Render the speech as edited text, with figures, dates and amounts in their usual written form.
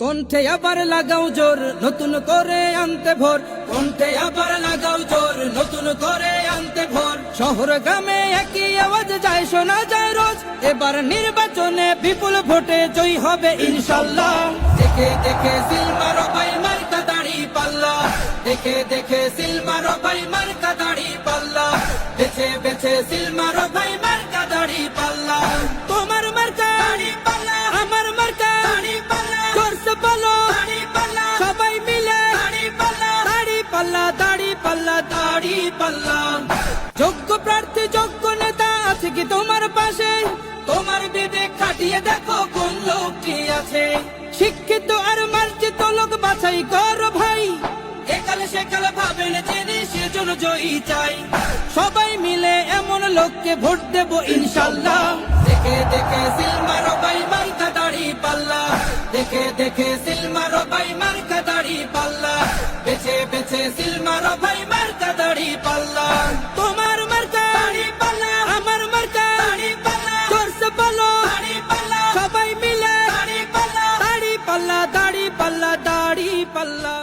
কণ্ঠে আবার লাগাও জোর নতুন করে আনতে ভোর, কণ্ঠে আবার লাগাও জোর নতুন করে আনতে ভোর। শহর গ্রামে একই আওয়াজ যায়, শোনা যায় রোজ। এবার নির্বাচনে বিপুল ভোটে জয়ী হবে ইনশাল্লাহ। দেখে দেখে সিল মারো ভাই মার্কা দাড়ি পাল্লা, দেখে দেখে সিল মারো ভাই মার্কা দাড়ি পাল্লা, বেছে বেছে সিল মারো ভাই মার্কা দাড়ি পাল্লা। তোমার মার্কা দাড়ি পাল্লা, আমার মার্কা দাড়ি পাল্লা, জোরসে বলো দাড়ি পাল্লা, সবাই মিলে দাড়ি পাল্লা, দাড়ি পাল্লা, দাড়ি পাল্লা, দাড়ি পাল্লা। যোগ্য প্রার্থী যোগ্য নেতা আছে কি তোমার পাশে? তোমার বিবেক খাটিয়ে দেখো কোন লোকটি আছে। শিক্ষিত আর মার্জিত লোক বাছাই করো ভাই, একালে সেকালে ভাবেন জেনে সেজন্য জয়ী চাই। সবাই মিলে এমন লোককে ভোট দেব ইনশাল্লাহ। দেখে দেখে সিল মারো ভাই মার্কা দাড়ি পাল্লা, দেখে দেখে সিল মারো ভাই মার্কা দাড়ি পাল্লা, বেছে বেছে সিল মারো ভাই মার্কা দাড়ি পাল্লা। তোমার মার্কা দাড়ি পাল্লা, আমার মার্কা দাড়ি পাল্লা, জোরসে বলো দাড়ি পাল্লা, সবাই মিলে দাড়ি পাল্লা, দাড়ি পাল্লা, দাড়ি পাল্লা, দাড়ি পাল্লা।